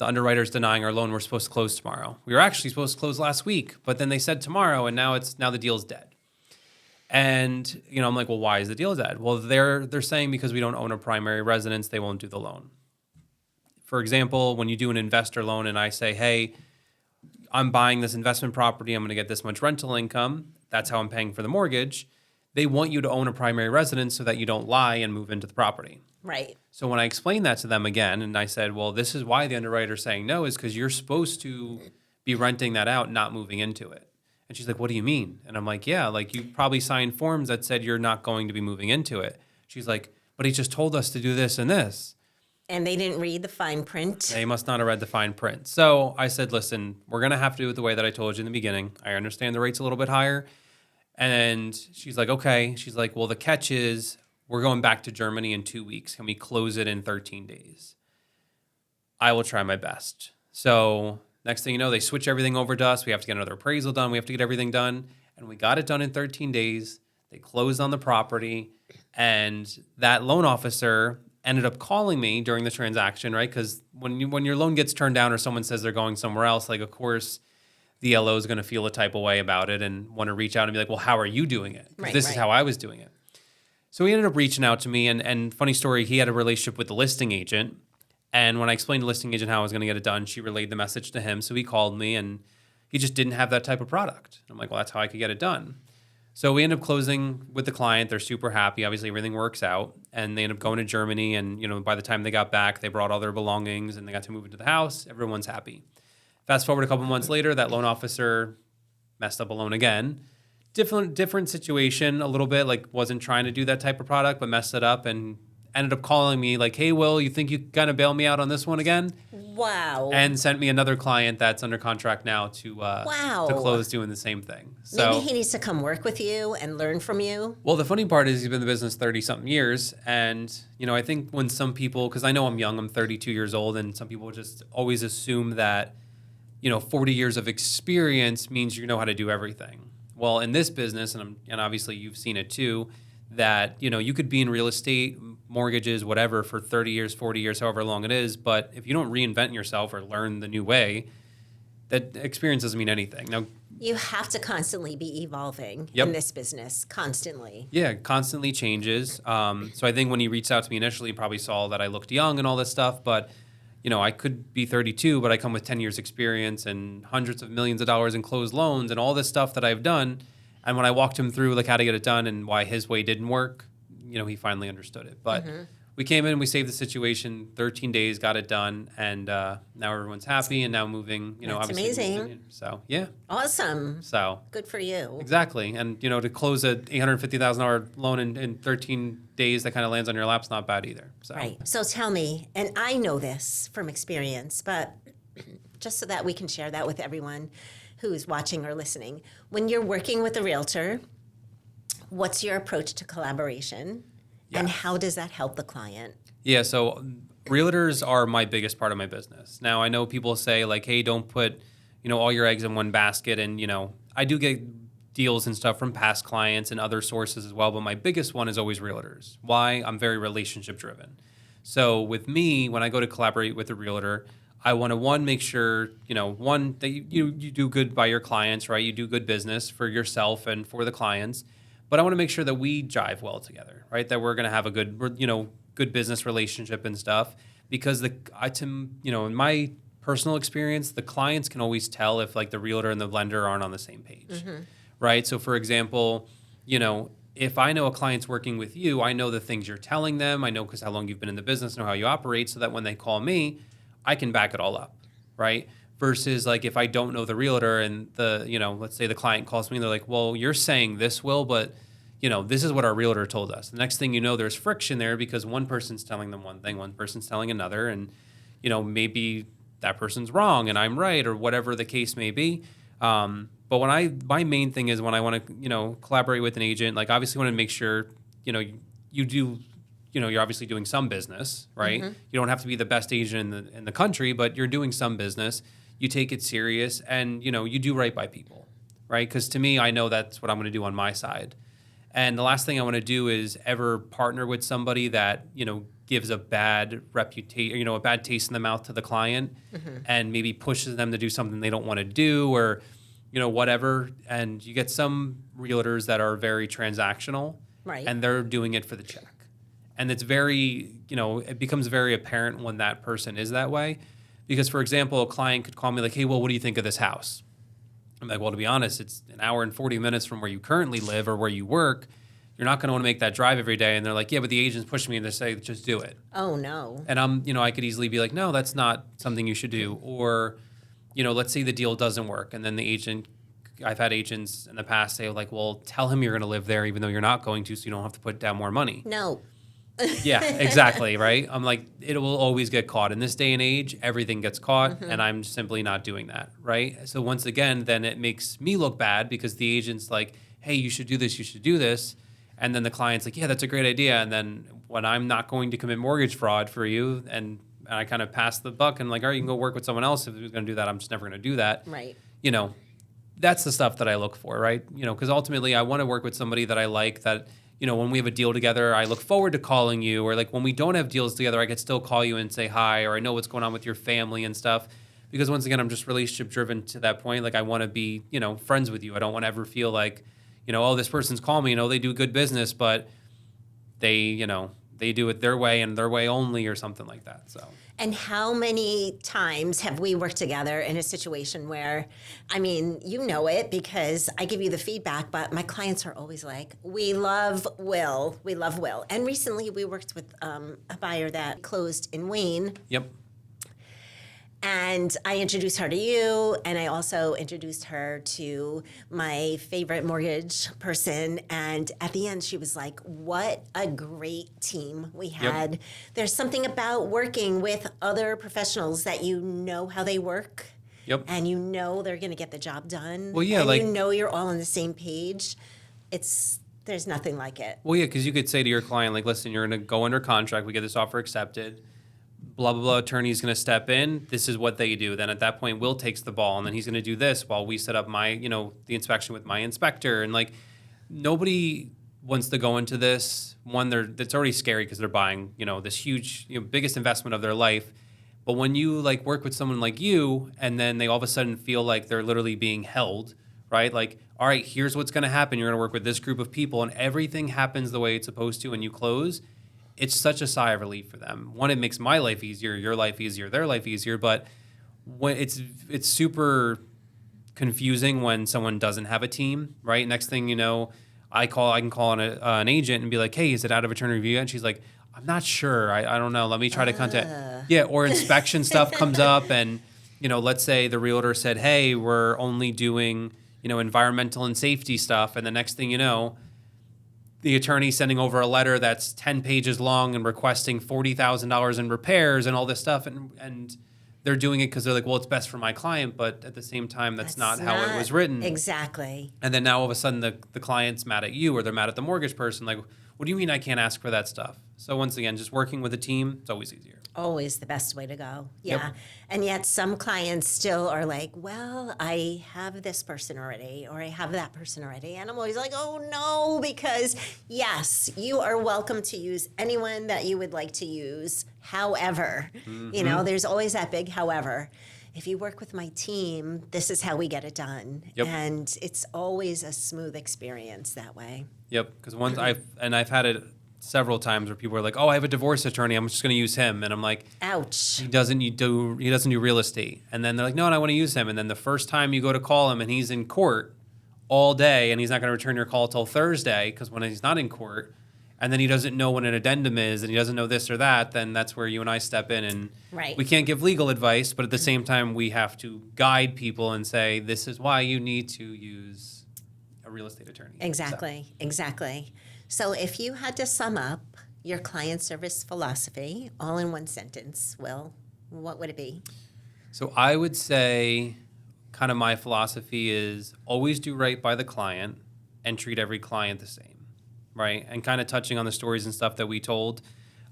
underwriter's denying our loan. We're supposed to close tomorrow. We were actually supposed to close last week, but then they said tomorrow, and now the deal's dead. And, I'm like, well, why is the deal dead? Well, they're saying because we don't own a primary residence, they won't do the loan. For example, when you do an investor loan and I say, hey, I'm buying this investment property, I'm going to get this much rental income, that's how I'm paying for the mortgage, they want you to own a primary residence so that you don't lie and move into the property. Right. So when I explained that to them again, and I said, well, this is why the underwriter's saying no, is because you're supposed to be renting that out, not moving into it. And she's like, what do you mean? And I'm like, yeah, like you probably signed forms that said you're not going to be moving into it. She's like, but he just told us to do this and this. And they didn't read the fine print. They must not have read the fine print. So I said, listen, we're going to have to do it the way that I told you in the beginning. I understand the rate's a little bit higher. And she's like, okay. She's like, well, the catch is we're going back to Germany in 2 weeks. Can we close it in 13 days? I will try my best. So next thing you know, they switch everything over to us. We have to get another appraisal done. We have to get everything done. And we got it done in 13 days. They closed on the property. And that loan officer ended up calling me during the transaction, right? Because when your loan gets turned down or someone says they're going somewhere else, like, of course, the LO is going to feel a type of way about it and want to reach out and be like, well, how are you doing it? Right, This is how I was doing it. So he ended up reaching out to me. And funny story, he had a relationship with the listing agent. And when I explained to the listing agent how I was going to get it done, she relayed the message to him. So he called me and he just didn't have that type of product. I'm like, well, that's how I could get it done. So we ended up closing with the client. They're super happy. Obviously, everything works out. And they ended up going to Germany. And, by the time they got back, they brought all their belongings and they got to move into the house. Everyone's happy. Fast forward a couple months later, that loan officer messed up a loan again. Different situation a little bit, like wasn't trying to do that type of product, but messed it up and ended up calling me like, hey, Will, you think you kind of bail me out on this one again? Wow. And sent me another client that's under contract now to close doing the same thing. So maybe he needs to come work with you and learn from you. Well, the funny part is he's been in the business 30-something years. And, I think when some people, because I know I'm young, I'm 32 years old, and some people just always assume that, 40 years of experience means you know how to do everything. Well, in this business, and obviously you've seen it too, that, you could be in real estate, mortgages, whatever, for 30 years, 40 years, however long it is. But if you don't reinvent yourself or learn the new way, that experience doesn't mean anything. Now, you have to constantly be evolving Yep. in this business, constantly. yeah, constantly changes. So I think when he reached out to me initially, he probably saw that I looked young and all this stuff. But, I could be 32, but I come with 10 years experience and hundreds of millions of dollars in closed loans and all this stuff that I've done. And when I walked him through like how to get it done and why his way didn't work, he finally understood it. But we came in, we saved the situation, 13 days, got it done, and now everyone's happy and now moving, That's obviously. amazing. moving in. So, yeah. Awesome. So, Good for you. exactly. And, to close a $850,000 loan in 13 days that kind of lands on your lap's not bad either. So. Right. So tell me, and I know this from experience, but just so that we can share that with everyone who's watching or listening, when you're working with a realtor, what's your approach to collaboration? And Yes. how does that help the client? Yeah, so realtors are my biggest part of my business. Now, I know people say like, hey, don't put, all your eggs in one basket. And, I do get deals and stuff from past clients and other sources as well. But my biggest one is always realtors. Why? I'm very relationship driven. So with me, when I go to collaborate with a realtor, I want to, make sure, that you do good by your clients, right? You do good business for yourself and for the clients. But I want to make sure that we jive well together, right? That we're going to have a good, good business relationship and stuff. Because in my personal experience, the clients can always tell if like the realtor and the lender aren't on the same page, right? So for example, if I know a client's working with you, I know the things you're telling them. I know because how long you've been in the business, know how you operate, so that when they call me, I can back it all up, right? Versus like if I don't know the realtor and let's say the client calls me and they're like, well, you're saying this, Will, but this is what our realtor told us. The next thing you know, there's friction there because one person's telling them one thing, one person's telling another, and maybe that person's wrong and I'm right or whatever the case may be. But my main thing is when I want to, collaborate with an agent, like obviously want to make sure, you do, you're obviously doing some business, right? You don't have to be the best agent in the country, but you're doing some business. You take it serious and, you do right by people, right? Because to me, I know that's what I'm going to do on my side. And the last thing I want to do is ever partner with somebody that, gives a bad reputation, a bad taste in the mouth to the client and maybe pushes them to do something they don't want to do or, whatever. And you get some realtors that are very transactional, Right. and they're doing it for the check. And it's very, it becomes very apparent when that person is that way. Because, for example, a client could call me like, hey, well, what do you think of this house? I'm like, well, to be honest, it's an hour and 40 minutes from where you currently live or where you work. You're not going to want to make that drive every day. And they're like, yeah, but the agent's pushing me and they say, just do it. Oh, no. And I could easily be like, no, that's not something you should do. Or, let's say the deal doesn't work. And then the agent, I've had agents in the past say like, well, tell him you're going to live there even though you're not going to, so you don't have to put down more money. No. Yeah, exactly, right? I'm like, it will always get caught. In this day and age, everything gets caught, and I'm simply not doing that, right? So once again, then it makes me look bad because the agent's like, hey, you should do this, you should do this. And then the client's like, yeah, that's a great idea. And then when I'm not going to commit mortgage fraud for you, and I kind of pass the buck and like, all right, you can go work with someone else if you're going to do that. I'm just never going to do that. Right. That's the stuff that I look for, right? Because ultimately I want to work with somebody that I like that, when we have a deal together, I look forward to calling you, or like when we don't have deals together, I could still call you and say hi, or I know what's going on with your family and stuff. Because once again, I'm just relationship driven to that point. Like I want to be, friends with you. I don't want to ever feel like, oh, this person's calling me, they do good business, but they do it their way and their way only or something like that. So. And how many times have we worked together in a situation where, I mean, you know it because I give you the feedback, but my clients are always like, we love Will. We love Will. And recently we worked with a buyer that closed in Wayne. Yep. And I introduced her to you, and I also introduced her to my favorite mortgage person. And at the end, she was like, what a great team we had. Yep. There's something about working with other professionals that you know how they work. Yep. And they're going to get the job done. Well, yeah, and you're all on the same page. There's nothing like it. Well, yeah, because you could say to your client, like, listen, you're going to go under contract. We get this offer accepted. Blah, blah, blah, attorney's going to step in. This is what they do. Then at that point, Will takes the ball, and then he's going to do this while we set up my, the inspection with my inspector. And like, nobody wants to go into this. One, it's already scary because they're buying, this huge, biggest investment of their life. But when you like work with someone like you, and then they all of a sudden feel like they're literally being held, right? Like, all right, here's what's going to happen. You're going to work with this group of people, and everything happens the way it's supposed to, and you close. It's such a sigh of relief for them. One, it makes my life easier, your life easier, their life easier. But when it's super confusing when someone doesn't have a team, right? Next thing you know, I can call an agent and be like, hey, is it out of attorney review yet? And she's like, I'm not sure. I don't know. Let me try to contact. Yeah, or inspection stuff comes up, and let's say the realtor said, hey, we're only doing environmental and safety stuff, and the next thing you know, the attorney sending over a letter that's 10 pages long and requesting $40,000 in repairs and all this stuff. And they're doing it because they're like, well, it's best for my client. But at the same time, that's not how it was written. Exactly. And then now all of a sudden the client's mad at you, or they're mad at the mortgage person. Like, what do you mean I can't ask for that stuff? So once again, just working with a team, it's always easier. Always the best way to go. Yeah. Yep. And yet some clients still are like, well, I have this person already, or I have that person already. And I'm always like, oh no, because yes, you are welcome to use anyone that you would like to use. However, there's always that big however. If you work with my team, this is how we get it done. Yep. And it's always a smooth experience that way. Yep. Because once I've had it several times where people are like, oh, I have a divorce attorney, I'm just going to use him. And I'm like, ouch. He doesn't do real estate. And then they're like, no, I want to use him. And then the first time you go to call him and he's in court all day and he's not going to return your call till Thursday because when he's not in court, and then he doesn't know what an addendum is and he doesn't know this or that, then that's where you and I step in, and right. We can't give legal advice, but at the same time we have to guide people and say, this is why you need to use a real estate attorney. Exactly. So if you had to sum up your client service philosophy all in one sentence, Will, what would it be? So I would say kind of my philosophy is always do right by the client and treat every client the same, right? And kind of touching on the stories and stuff that we told,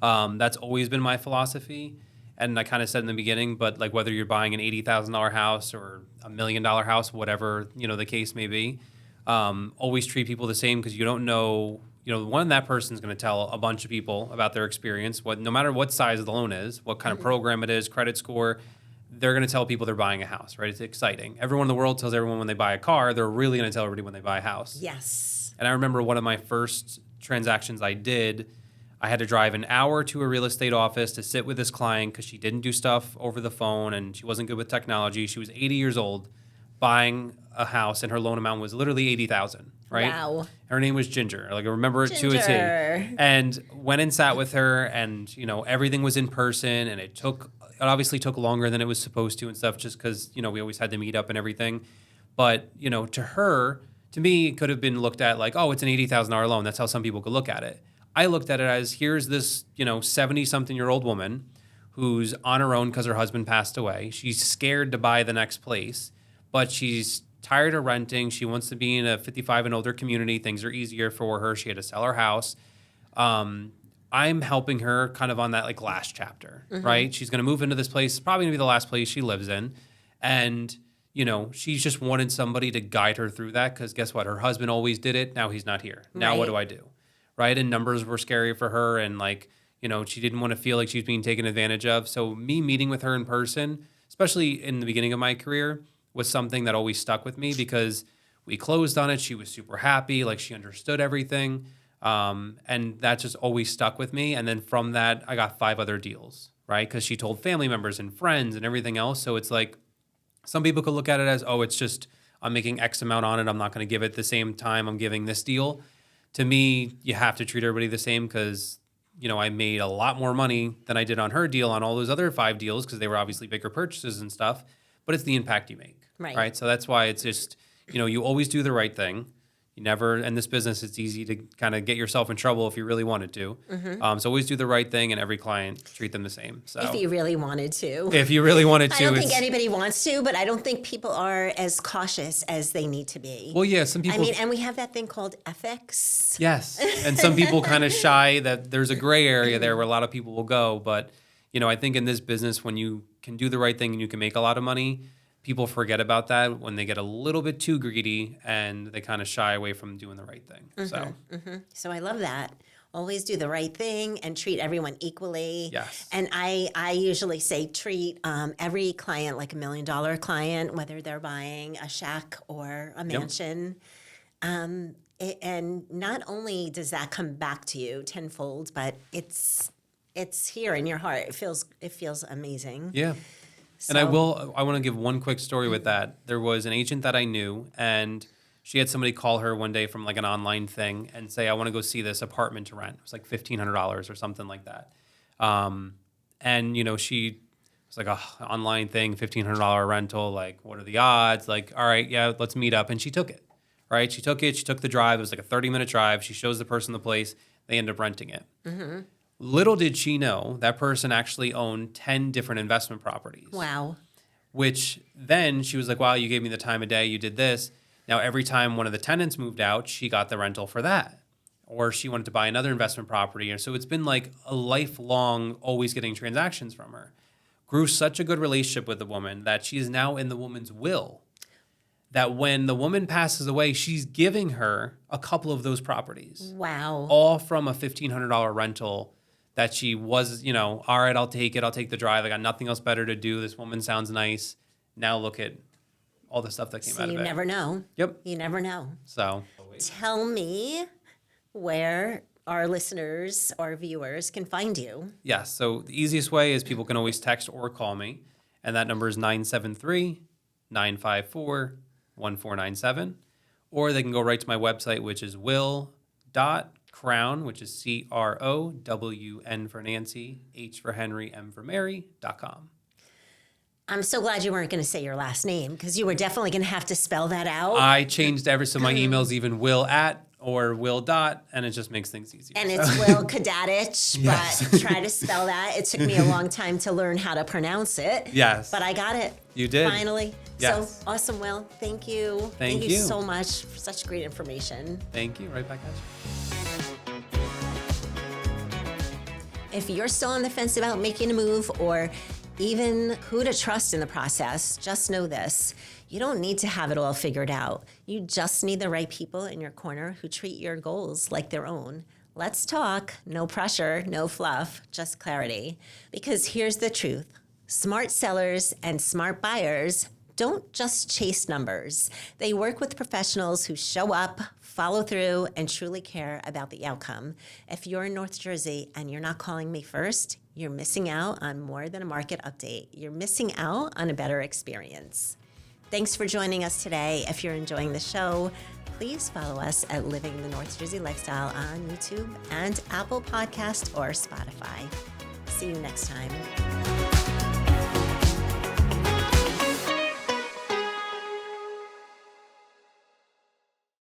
that's always been my philosophy. And I kind of said in the beginning, but like whether you're buying an $80,000 house or $1 million house, whatever, the case may be, always treat people the same, because you don't know, one, that person's going to tell a bunch of people about their experience, no matter what size of the loan is, what kind of program it is, credit score, they're going to tell people they're buying a house, right? It's exciting. Everyone in the world tells everyone when they buy a car. They're really going to tell everybody when they buy a house. Yes. And I remember one of my first transactions I did, I had to drive an hour to a real estate office to sit with this client because she didn't do stuff over the phone and she wasn't good with technology. She was 80 years old, buying a house, and her loan amount was literally $80,000, right? Wow. Her name was Ginger. Like, I remember it to a Ginger. T. And went and sat with her, and everything was in person, and it obviously took longer than it was supposed to and stuff, just because we always had to meet up and everything. But to me, it could have been looked at like, oh, it's an $80,000 loan. That's how some people could look at it. I looked at it as, here's this 70-something-year-old woman who's on her own because her husband passed away. She's scared to buy the next place, but she's tired of renting. She wants to be in a 55 and older community. Things are easier for her. She had to sell her house. I'm helping her kind of on that like last chapter, right? She's going to move into this place. It's probably going to be the last place she lives in. And, she's just wanted somebody to guide her through that, because guess what? Her husband always did it. Now he's not here. Now what do I do? Right? And numbers were scary for her. And she didn't want to feel like she was being taken advantage of. So me meeting with her in person, especially in the beginning of my career, was something that always stuck with me, because we closed on it. She was super happy. Like, she understood everything. And that just always stuck with me. And then from that, I got 5 other deals, right? Because she told family members and friends and everything else. So it's like, some people could look at it as, oh, it's just, I'm making X amount on it. I'm not going to give it the same time I'm giving this deal. To me, you have to treat everybody the same, because, I made a lot more money than I did on her deal on all those other 5 deals, because they were obviously bigger purchases and stuff, but it's the impact you make, right? So that's why it's just, you always do the right thing. You never, in this business, it's easy to kind of get yourself in trouble if you really wanted to. So always do the right thing, and every client, treat them the same. So if you really wanted to. If you really wanted to. I don't think anybody wants to, but I don't think people are as cautious as they need to be. Well, yeah, some people. and we have that thing called ethics. Yes. And some people kind of shy that there's a gray area there where a lot of people will go. But, I think in this business, when you can do the right thing and you can make a lot of money, people forget about that when they get a little bit too greedy, and they kind of shy away from doing the right thing. So I love that. Always do the right thing and treat everyone equally. Yes. And I usually say treat every client like $1 million client, whether they're buying a shack or a mansion. And not only does that come back to you tenfold, but it's here in your heart. It feels amazing. Yeah. And I want to give one quick story with that. There was an agent that I knew, and she had somebody call her one day from like an online thing and say, I want to go see this apartment to rent. It was like $1,500 or something like that. And, she was like, oh, online thing, $1,500 rental. Like, what are the odds? Like, all right, yeah, let's meet up. And she took it, right? She took the drive. It was like a 30-minute drive. She shows the person the place. They end up renting it. Little did she know that person actually owned 10 different investment properties. Wow. Which then she was like, wow, you gave me the time of day, you did this. Now, every time one of the tenants moved out, she got the rental for that. Or she wanted to buy another investment property. And so it's been like a lifelong, always getting transactions from her. Grew such a good relationship with the woman that she is now in the woman's will. That when the woman passes away, she's giving her a couple of those properties. Wow. All from a $1,500 rental that she was, all right, I'll take it. I'll take the drive. I got nothing else better to do. This woman sounds nice. Now look at all the stuff that came out of it. You never know. Yep. You never know. So tell me where our listeners or viewers can find you. Yes. So the easiest way is people can always text or call me. And that number is 973-954-1497. Or they can go right to my website, which is will.crown, which is CROWN for Nancy, H for Henry, M for Mary.com. I'm so glad you weren't going to say your last name, because you were definitely going to have to spell that out. I changed so my email's even will at or Will Dot, and it just makes things easier. And it's Will Koedatich, Yes. but try to spell that. It took me a long time to learn how to pronounce it. Yes. But I got it. You did. Finally. Yes. So awesome, Will. Thank you. Thank you you. so much for such great information. Thank you. Right back at you. If you're still on the fence about making a move or even who to trust in the process, just know this. You don't need to have it all figured out. You just need the right people in your corner who treat your goals like their own. Let's talk. No pressure, no fluff, just clarity. Because here's the truth. Smart sellers and smart buyers don't just chase numbers. They work with professionals who show up, follow through, and truly care about the outcome. If you're in North Jersey and you're not calling me first, you're missing out on more than a market update. You're missing out on a better experience. Thanks for joining us today. If you're enjoying the show, please follow us at Living the North Jersey Lifestyle on YouTube and Apple Podcast or Spotify. See you next time.